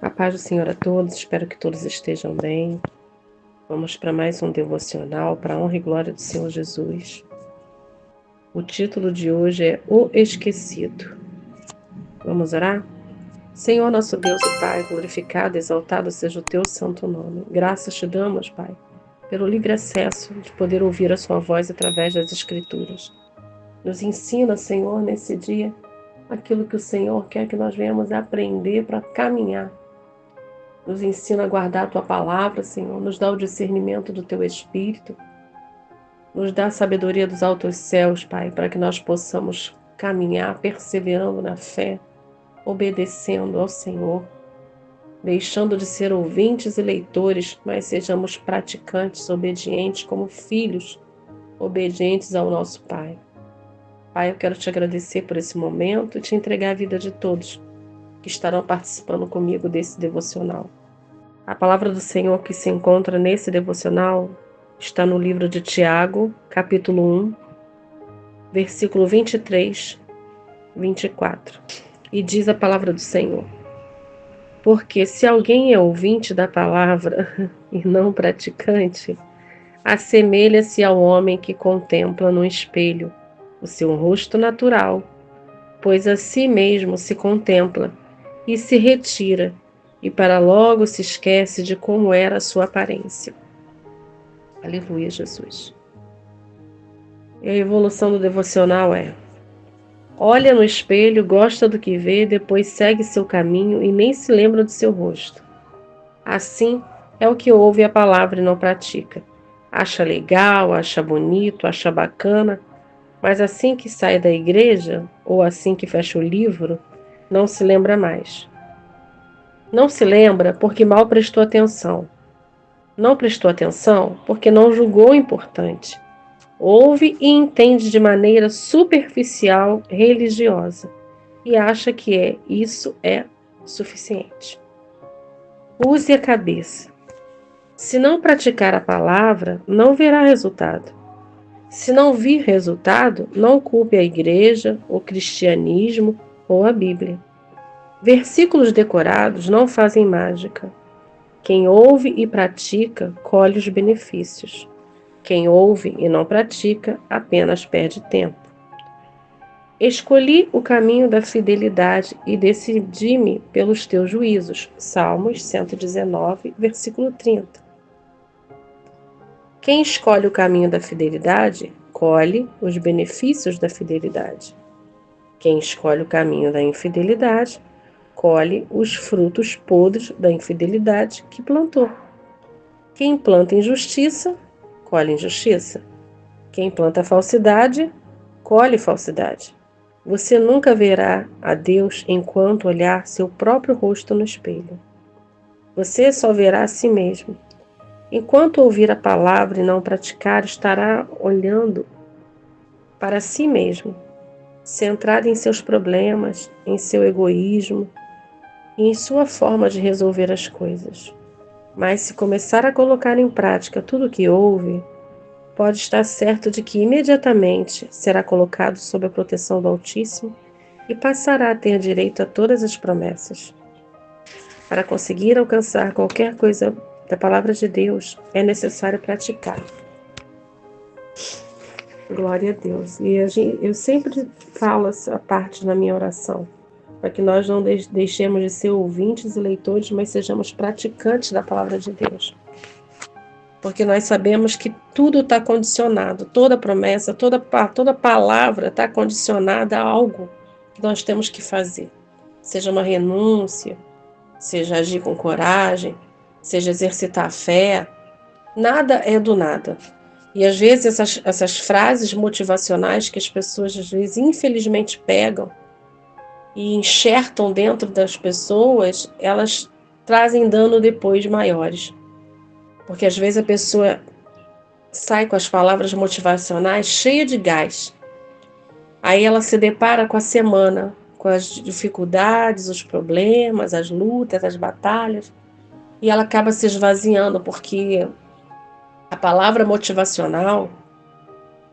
A paz do Senhor a todos, espero que todos estejam bem. Vamos para mais um devocional para a honra e glória do Senhor Jesus. O título de hoje é O Esquecido. Vamos orar? Senhor nosso Deus e Pai, glorificado e exaltado seja o teu santo nome. Graças te damos, Pai, pelo livre acesso de poder ouvir a sua voz através das Escrituras. Nos ensina, Senhor, nesse dia, aquilo que o Senhor quer que nós venhamos aprender para caminhar. Nos ensina a guardar a Tua palavra, Senhor. Nos dá o discernimento do Teu Espírito. Nos dá a sabedoria dos altos céus, Pai, para que nós possamos caminhar perseverando na fé, obedecendo ao Senhor, deixando de ser ouvintes e leitores, mas sejamos praticantes, obedientes como filhos, obedientes ao nosso Pai. Pai, eu quero te agradecer por esse momento e te entregar a vida de todos que estarão participando comigo desse devocional. A palavra do Senhor que se encontra nesse devocional está no livro de Tiago, capítulo 1, versículo 23, 24. E diz a palavra do Senhor: Porque se alguém é ouvinte da palavra e não praticante, assemelha-se ao homem que contempla no espelho o seu rosto natural, pois a si mesmo se contempla e se retira, e para logo se esquece de como era a sua aparência. Aleluia, Jesus. E a evolução do devocional é: olha no espelho, gosta do que vê, depois segue seu caminho e nem se lembra do seu rosto. Assim é o que ouve a palavra e não pratica. Acha legal, acha bonito, acha bacana, mas assim que sai da igreja, ou assim que fecha o livro, não se lembra mais. Não se lembra porque mal prestou atenção. Não prestou atenção porque não julgou importante. Ouve e entende de maneira superficial, religiosa, e acha que isso é suficiente. Use a cabeça. Se não praticar a palavra, não verá resultado. Se não vir resultado, não culpe a igreja, o cristianismo ou a Bíblia. Versículos decorados não fazem mágica. Quem ouve e pratica, colhe os benefícios. Quem ouve e não pratica, apenas perde tempo. Escolhi o caminho da fidelidade e decidi-me pelos teus juízos. Salmos 119, versículo 30. Quem escolhe o caminho da fidelidade, colhe os benefícios da fidelidade. Quem escolhe o caminho da infidelidade, colhe os frutos podres da infidelidade que plantou. Quem planta injustiça, colhe injustiça. Quem planta falsidade, colhe falsidade. Você nunca verá a Deus enquanto olhar seu próprio rosto no espelho. Você só verá a si mesmo. Enquanto ouvir a palavra e não praticar, estará olhando para si mesmo, centrado em seus problemas, em seu egoísmo e em sua forma de resolver as coisas. Mas se começar a colocar em prática tudo o que ouve, pode estar certo de que imediatamente será colocado sob a proteção do Altíssimo e passará a ter direito a todas as promessas. Para conseguir alcançar qualquer coisa da palavra de Deus, é necessário praticar. Glória a Deus. E eu sempre falo essa parte na minha oração, para que nós não deixemos de ser ouvintes e leitores, mas sejamos praticantes da palavra de Deus. Porque nós sabemos que tudo está condicionado, toda promessa, toda palavra está condicionada a algo que nós temos que fazer. Seja uma renúncia, seja agir com coragem, seja exercitar a fé. Nada é do nada. E às vezes essas frases motivacionais que as pessoas às vezes infelizmente pegam e enxertam dentro das pessoas, elas trazem dano depois maiores. Porque às vezes a pessoa sai com as palavras motivacionais cheia de gás. Aí ela se depara com a semana, com as dificuldades, os problemas, as lutas, as batalhas, e ela acaba se esvaziando, porque a palavra motivacional,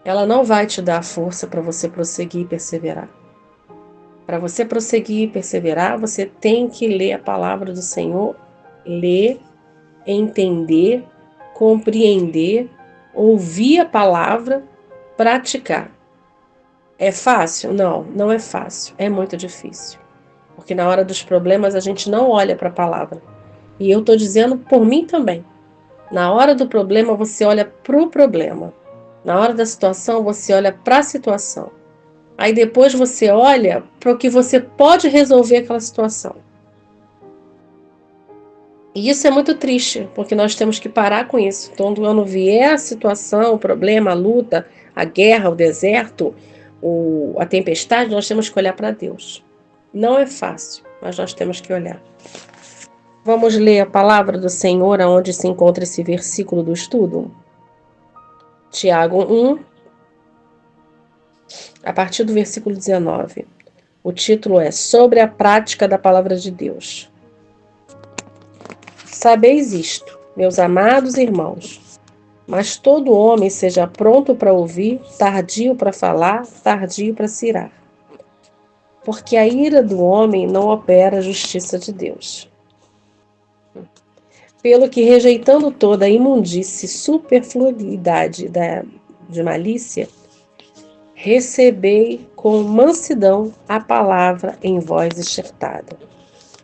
ela não vai te dar força para você prosseguir e perseverar. Para você prosseguir, perseverar, você tem que ler a palavra do Senhor, ler, entender, compreender, ouvir a palavra, praticar. É fácil? Não, não é fácil. É muito difícil. Porque na hora dos problemas a gente não olha para a palavra. E eu estou dizendo por mim também. Na hora do problema você olha para o problema. Na hora da situação você olha para a situação. Aí depois você olha para o que você pode resolver aquela situação. E isso é muito triste, porque nós temos que parar com isso. Então, quando vier a situação, o problema, a luta, a guerra, o deserto, a tempestade, nós temos que olhar para Deus. Não é fácil, mas nós temos que olhar. Vamos ler a palavra do Senhor, aonde se encontra esse versículo do estudo? Tiago 1, a partir do versículo 19. O título é Sobre a prática da palavra de Deus. Sabeis isto, meus amados irmãos, mas todo homem seja pronto para ouvir, tardio para falar, tardio para se irar. Porque a ira do homem não opera a justiça de Deus. Pelo que, rejeitando toda a imundície e superfluidade de malícia, recebei com mansidão a palavra em voz enxertada,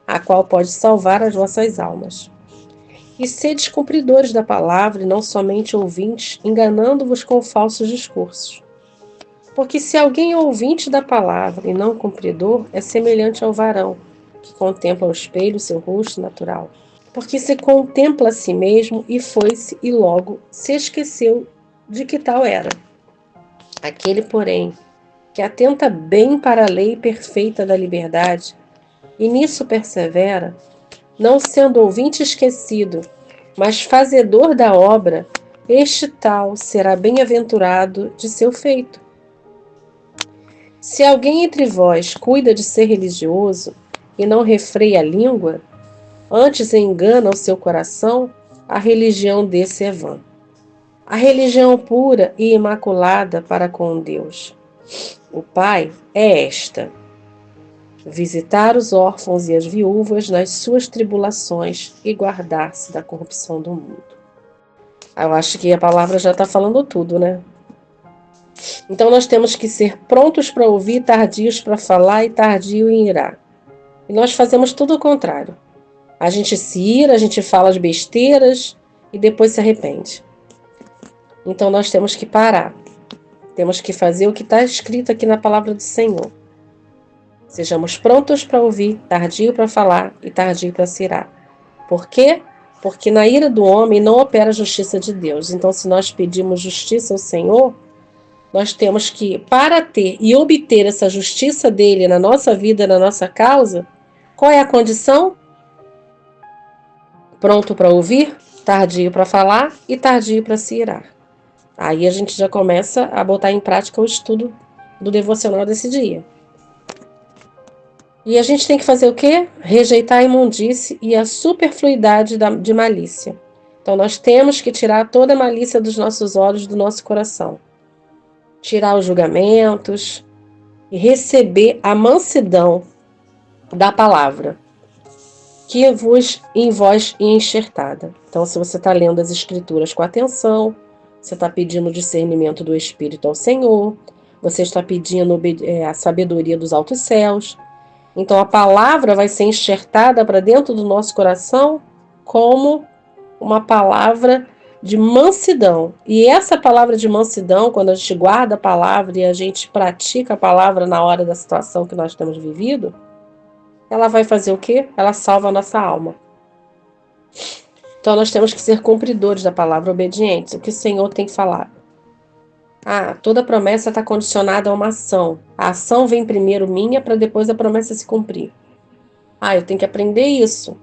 a qual pode salvar as vossas almas. E sedes cumpridores da palavra e não somente ouvintes, enganando-vos com falsos discursos. Porque se alguém é ouvinte da palavra e não cumpridor, é semelhante ao varão, que contempla ao espelho seu rosto natural. Porque se contempla a si mesmo e foi-se e logo se esqueceu de que tal era. Aquele, porém, que atenta bem para a lei perfeita da liberdade, e nisso persevera, não sendo ouvinte esquecido, mas fazedor da obra, este tal será bem-aventurado de seu feito. Se alguém entre vós cuida de ser religioso e não refreia a língua, antes engana o seu coração, a religião desse é vã. A religião pura e imaculada para com Deus, o Pai, é esta: visitar os órfãos e as viúvas nas suas tribulações e guardar-se da corrupção do mundo. Eu acho que a palavra já está falando tudo, né? Então nós temos que ser prontos para ouvir, tardios para falar e tardio em irar. E nós fazemos tudo o contrário. A gente se ira, a gente fala as besteiras e depois se arrepende. Então nós temos que parar. Temos que fazer o que está escrito aqui na palavra do Senhor. Sejamos prontos para ouvir, tardio para falar e tardio para se irar. Por quê? Porque na ira do homem não opera a justiça de Deus. Então, se nós pedimos justiça ao Senhor, nós temos que, para ter e obter essa justiça dele na nossa vida, na nossa causa, qual é a condição? Pronto para ouvir, tardio para falar e tardio para se irar. Aí a gente já começa a botar em prática o estudo do devocional desse dia. E a gente tem que fazer o quê? Rejeitar a imundície e a superfluidade de malícia. Então nós temos que tirar toda a malícia dos nossos olhos, do nosso coração. Tirar os julgamentos e receber a mansidão da palavra, que vos em vós é enxertada. Então, se você está lendo as Escrituras com atenção, você está pedindo o discernimento do Espírito ao Senhor, você está pedindo a sabedoria dos altos céus. Então, a palavra vai ser enxertada para dentro do nosso coração como uma palavra de mansidão. E essa palavra de mansidão, quando a gente guarda a palavra e a gente pratica a palavra na hora da situação que nós temos vivido, ela vai fazer o quê? Ela salva a nossa alma. Então, nós temos que ser cumpridores da palavra, obedientes. O que o Senhor tem falado. Toda promessa está condicionada a uma ação. A ação vem primeiro minha, para depois a promessa se cumprir. Eu tenho que aprender isso.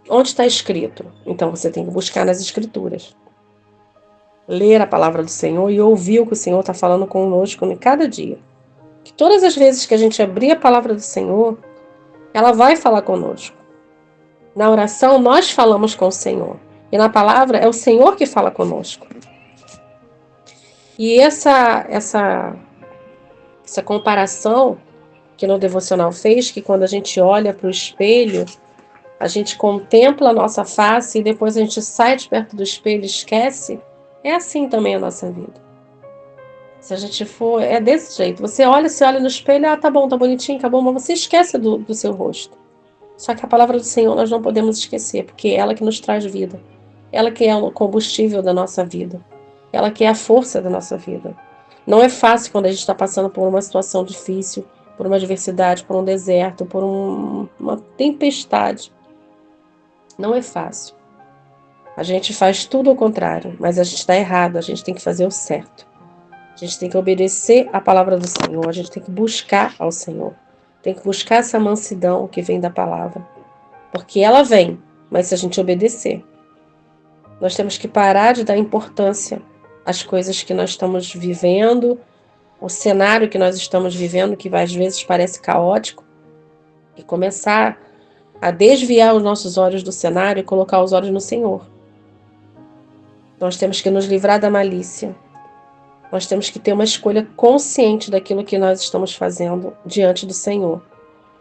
Onde está escrito? Então você tem que buscar nas Escrituras. Ler a palavra do Senhor e ouvir o que o Senhor está falando conosco em cada dia. Que todas as vezes que a gente abrir a palavra do Senhor, ela vai falar conosco. Na oração, nós falamos com o Senhor. E na palavra, é o Senhor que fala conosco. E essa comparação que no devocional fez, que quando a gente olha para o espelho, a gente contempla a nossa face e depois a gente sai de perto do espelho e esquece. É assim também a nossa vida. Se a gente for, é desse jeito. Você olha no espelho, tá bom, tá bonitinho, tá bom, mas você esquece do seu rosto. Só que a palavra do Senhor nós não podemos esquecer, porque é ela que nos traz vida. Ela que é o combustível da nossa vida. Ela que é a força da nossa vida. Não é fácil quando a gente está passando por uma situação difícil, por uma adversidade, por um deserto, por uma tempestade. Não é fácil. A gente faz tudo ao contrário, mas a gente está errado, a gente tem que fazer o certo. A gente tem que obedecer a palavra do Senhor, a gente tem que buscar ao Senhor. Tem que buscar essa mansidão que vem da palavra. Porque ela vem, mas se a gente obedecer. Nós temos que parar de dar importância às coisas que nós estamos vivendo, o cenário que nós estamos vivendo, que às vezes parece caótico, e começar a desviar os nossos olhos do cenário e colocar os olhos no Senhor. Nós temos que nos livrar da malícia. Nós temos que ter uma escolha consciente daquilo que nós estamos fazendo diante do Senhor.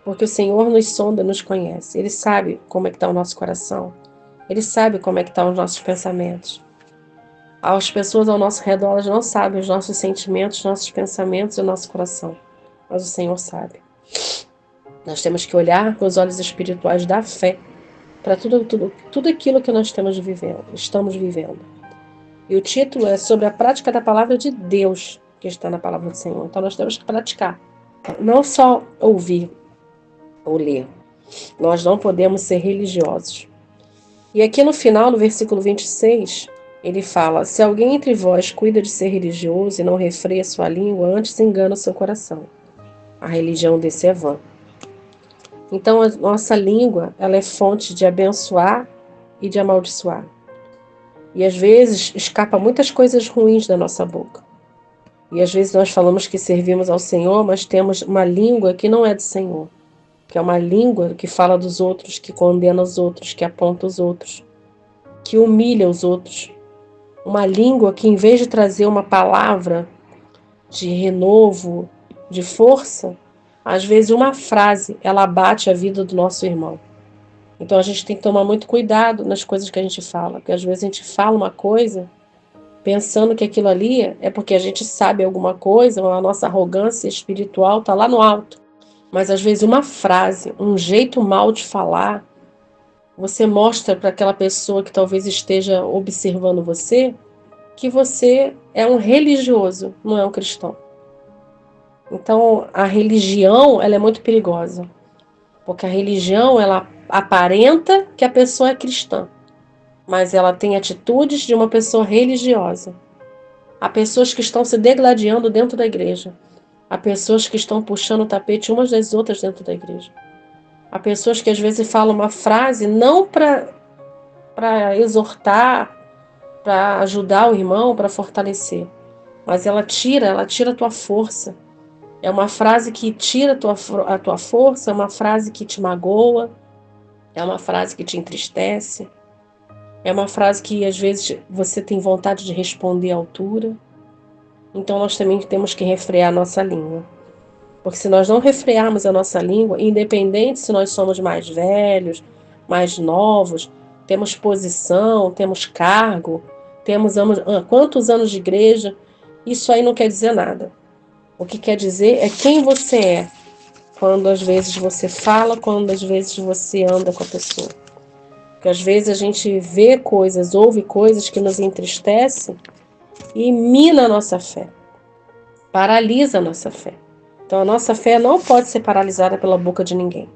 Porque o Senhor nos sonda, nos conhece. Ele sabe como é que está o nosso coração. Ele sabe como é que estão os nossos pensamentos. As pessoas ao nosso redor, elas não sabem os nossos sentimentos, nossos pensamentos e o nosso coração. Mas o Senhor sabe. Nós temos que olhar com os olhos espirituais da fé para tudo aquilo que nós estamos vivendo. E o título é sobre a prática da palavra de Deus, que está na palavra do Senhor. Então nós temos que praticar. Não só ouvir ou ler. Nós não podemos ser religiosos. E aqui no final, no versículo 26, ele fala: se alguém entre vós cuida de ser religioso e não refreia sua língua, antes engana o seu coração. A religião desse é vã. Então a nossa língua, ela é fonte de abençoar e de amaldiçoar. E às vezes escapa muitas coisas ruins da nossa boca. E às vezes nós falamos que servimos ao Senhor, mas temos uma língua que não é do Senhor. Que é uma língua que fala dos outros, que condena os outros, que aponta os outros, que humilha os outros. Uma língua que, em vez de trazer uma palavra de renovo, de força, às vezes uma frase, ela abate a vida do nosso irmão. Então a gente tem que tomar muito cuidado nas coisas que a gente fala, porque às vezes a gente fala uma coisa pensando que aquilo ali é porque a gente sabe alguma coisa, a nossa arrogância espiritual está lá no alto. Mas às vezes uma frase, um jeito mal de falar, você mostra para aquela pessoa que talvez esteja observando você que você é um religioso, não é um cristão. Então a religião, ela é muito perigosa, porque a religião, ela aparenta que a pessoa é cristã, mas ela tem atitudes de uma pessoa religiosa. Há pessoas que estão se degladiando dentro da igreja. Há pessoas que estão puxando o tapete umas das outras dentro da igreja. Há pessoas que às vezes falam uma frase não para exortar, para ajudar o irmão, para fortalecer, mas ela tira a tua força. É uma frase que tira a tua força, é uma frase que te magoa, é uma frase que te entristece, é uma frase que às vezes você tem vontade de responder à altura. Então nós também temos que refrear a nossa língua. Porque se nós não refrearmos a nossa língua, independente se nós somos mais velhos, mais novos, temos posição, temos cargo, temos quantos anos de igreja, isso aí não quer dizer nada. O que quer dizer é quem você é, quando às vezes você fala, quando às vezes você anda com a pessoa. Porque às vezes a gente vê coisas, ouve coisas que nos entristecem e mina a nossa fé, paralisa a nossa fé. Então a nossa fé não pode ser paralisada pela boca de ninguém.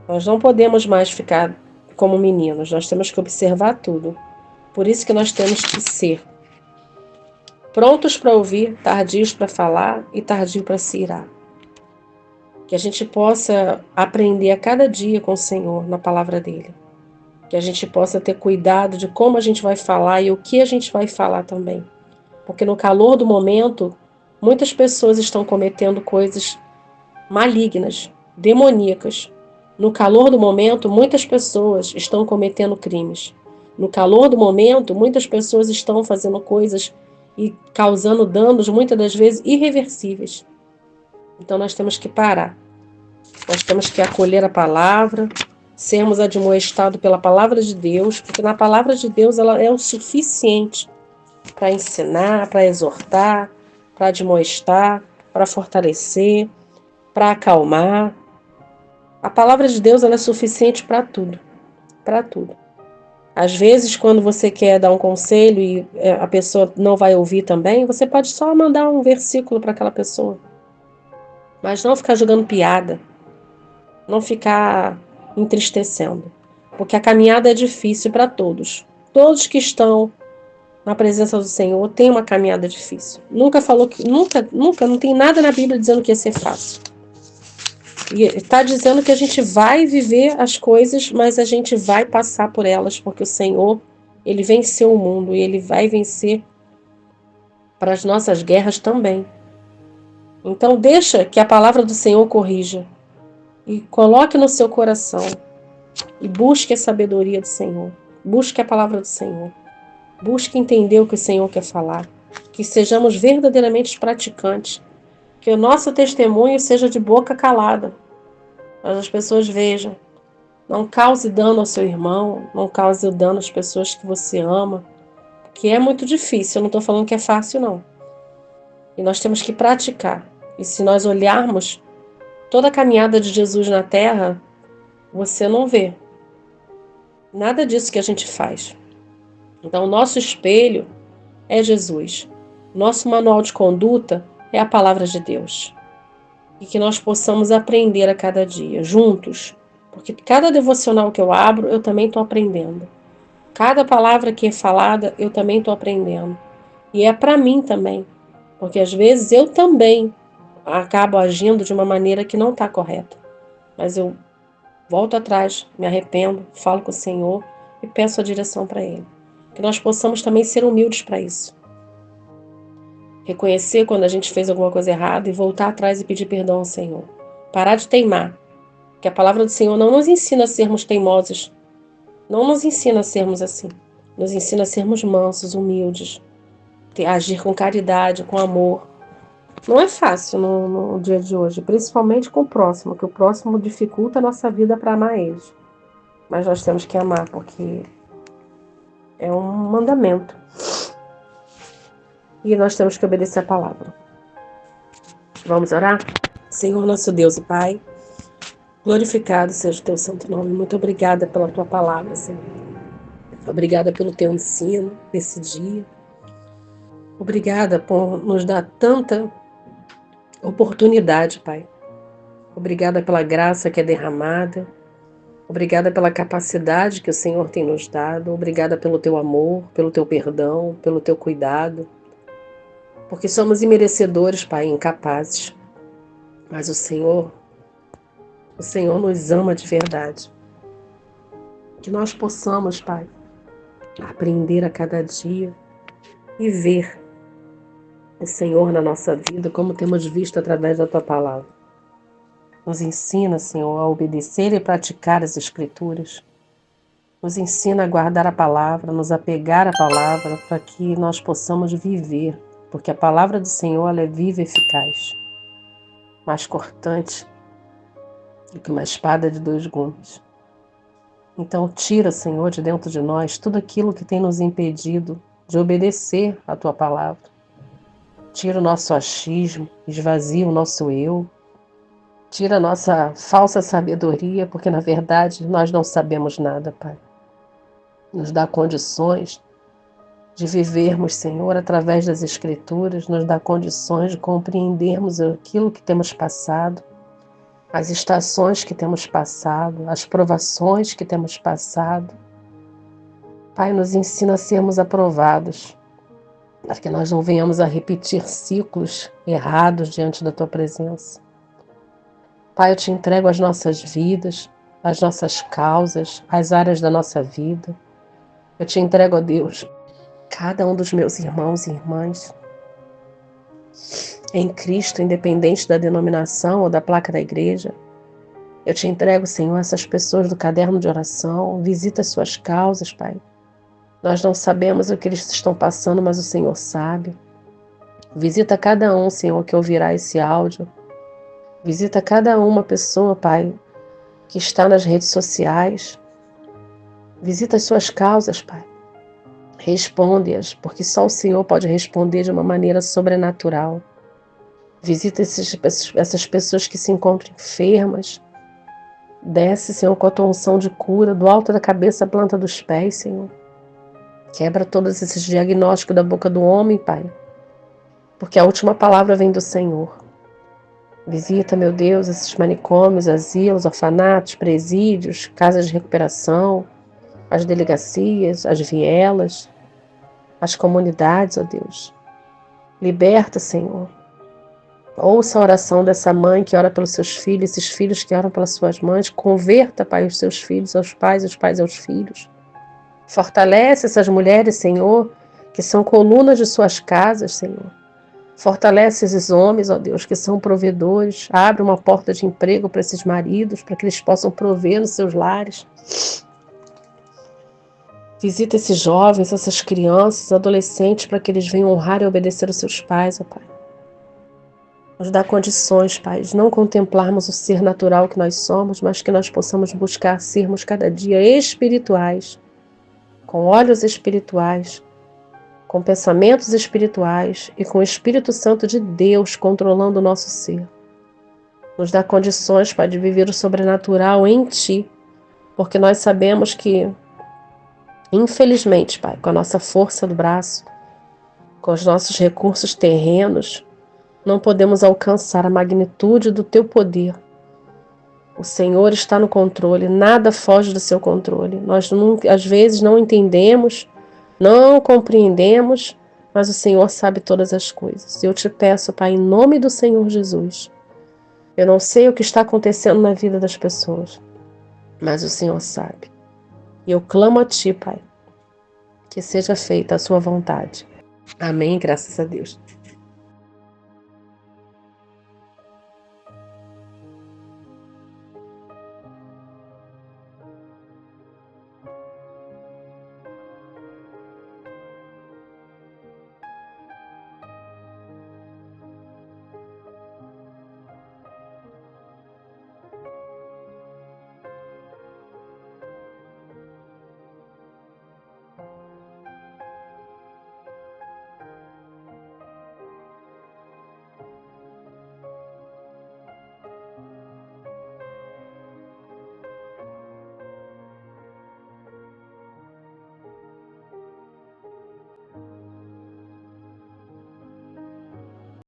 Nós não podemos mais ficar como meninos, nós temos que observar tudo. Por isso que nós temos que ser prontos para ouvir, tardios para falar e tardio para se irar. Que a gente possa aprender a cada dia com o Senhor na palavra dele. Que a gente possa ter cuidado de como a gente vai falar e o que a gente vai falar também. Porque no calor do momento, muitas pessoas estão cometendo coisas malignas, demoníacas. No calor do momento, muitas pessoas estão cometendo crimes. No calor do momento, muitas pessoas estão fazendo coisas e causando danos, muitas das vezes irreversíveis. Então nós temos que parar. Nós temos que acolher a palavra, sermos admoestados pela palavra de Deus, porque na palavra de Deus ela é o suficiente para ensinar, para exortar, para admoestar, para fortalecer, para acalmar. A palavra de Deus ela é suficiente para tudo, para tudo. Às vezes, quando você quer dar um conselho e a pessoa não vai ouvir também, você pode só mandar um versículo para aquela pessoa. Mas não ficar jogando piada, não ficar entristecendo. Porque a caminhada é difícil para todos. Todos que estão na presença do Senhor têm uma caminhada difícil. Nunca, não tem nada na Bíblia dizendo que ia ser fácil. E está dizendo que a gente vai viver as coisas, mas a gente vai passar por elas, porque o Senhor, Ele venceu o mundo e Ele vai vencer para as nossas guerras também. Então deixa que a palavra do Senhor corrija e coloque no seu coração e busque a sabedoria do Senhor, busque a palavra do Senhor, busque entender o que o Senhor quer falar, que sejamos verdadeiramente praticantes, que o nosso testemunho seja de boca calada, para as pessoas vejam. Não cause dano ao seu irmão, não cause dano às pessoas que você ama, que é muito difícil, eu não estou falando que é fácil não. E nós temos que praticar. E se nós olharmos toda a caminhada de Jesus na Terra, você não vê nada disso que a gente faz. Então, o nosso espelho é Jesus. Nosso manual de conduta é a palavra de Deus. E que nós possamos aprender a cada dia, juntos. Porque cada devocional que eu abro, eu também estou aprendendo. Cada palavra que é falada, eu também estou aprendendo. E é para mim também. Porque às vezes eu também acabo agindo de uma maneira que não está correta. Mas eu volto atrás, me arrependo, falo com o Senhor e peço a direção para Ele. Que nós possamos também ser humildes para isso. Reconhecer quando a gente fez alguma coisa errada e voltar atrás e pedir perdão ao Senhor. Parar de teimar. Que a palavra do Senhor não nos ensina a sermos teimosos. Não nos ensina a sermos assim. Nos ensina a sermos mansos, humildes. Agir com caridade, com amor. Não é fácil no dia de hoje, principalmente com o próximo, que o próximo dificulta a nossa vida para amar eles. Mas nós temos que amar, porque é um mandamento. E nós temos que obedecer a palavra. Vamos orar? Senhor, nosso Deus e Pai, glorificado seja o teu santo nome. Muito obrigada pela tua palavra, Senhor. Obrigada pelo teu ensino nesse dia. Obrigada por nos dar tanta oportunidade, Pai. Obrigada pela graça que é derramada. Obrigada pela capacidade que o Senhor tem nos dado. Obrigada pelo teu amor, pelo teu perdão, pelo teu cuidado. Porque somos imerecedores, Pai, incapazes. Mas o Senhor nos ama de verdade. Que nós possamos, Pai, aprender a cada dia e ver o Senhor na nossa vida, como temos visto através da tua palavra. Nos ensina, Senhor, a obedecer e praticar as Escrituras. Nos ensina a guardar a palavra, nos apegar à palavra, para que nós possamos viver, porque a palavra do Senhor ela é viva e eficaz, mais cortante do que uma espada de 2 gumes. Então tira, Senhor, de dentro de nós tudo aquilo que tem nos impedido de obedecer a tua palavra. Tira o nosso achismo, esvazia o nosso eu, tira a nossa falsa sabedoria, porque na verdade nós não sabemos nada, Pai. Nos dá condições de vivermos, Senhor, através das Escrituras, nos dá condições de compreendermos aquilo que temos passado, as estações que temos passado, as provações que temos passado. Pai, nos ensina a sermos aprovados, para que nós não venhamos a repetir ciclos errados diante da tua presença. Pai, eu te entrego as nossas vidas, as nossas causas, as áreas da nossa vida. Eu te entrego, ó Deus, cada um dos meus irmãos e irmãs em Cristo, independente da denominação ou da placa da igreja. Eu te entrego, Senhor, essas pessoas do caderno de oração. Visita as suas causas, Pai. Nós não sabemos o que eles estão passando, mas o Senhor sabe. Visita cada um, Senhor, que ouvirá esse áudio. Visita cada uma pessoa, Pai, que está nas redes sociais. Visita as suas causas, Pai. Responde-as, porque só o Senhor pode responder de uma maneira sobrenatural. Visita essas pessoas que se encontram enfermas. Desce, Senhor, com a tua unção de cura, do alto da cabeça à planta dos pés, Senhor. Quebra todos esses diagnósticos da boca do homem, Pai, porque a última palavra vem do Senhor. Visita, meu Deus, esses manicômios, asilos, orfanatos, presídios, casas de recuperação, as delegacias, as vielas, as comunidades, ó Deus. Liberta, Senhor. Ouça a oração dessa mãe que ora pelos seus filhos, esses filhos que oram pelas suas mães. Converta, Pai, os seus filhos aos pais, os pais aos filhos. Fortalece essas mulheres, Senhor, que são colunas de suas casas, Senhor. Fortalece esses homens, ó Deus, que são provedores. Abre uma porta de emprego para esses maridos, para que eles possam prover nos seus lares. Visita esses jovens, essas crianças, adolescentes, para que eles venham honrar e obedecer os seus pais, ó Pai. Nos dá condições, Pai, de não contemplarmos o ser natural que nós somos, mas que nós possamos buscar sermos cada dia espirituais, com olhos espirituais, com pensamentos espirituais e com o Espírito Santo de Deus controlando o nosso ser. Nos dá condições, Pai, de viver o sobrenatural em Ti, porque nós sabemos que, infelizmente, Pai, com a nossa força do braço, com os nossos recursos terrenos, não podemos alcançar a magnitude do Teu poder. O Senhor está no controle, nada foge do seu controle. Nós, às vezes, não entendemos, não compreendemos, mas o Senhor sabe todas as coisas. Eu te peço, Pai, em nome do Senhor Jesus. Eu não sei o que está acontecendo na vida das pessoas, mas o Senhor sabe. E eu clamo a Ti, Pai, que seja feita a Sua vontade. Amém, graças a Deus.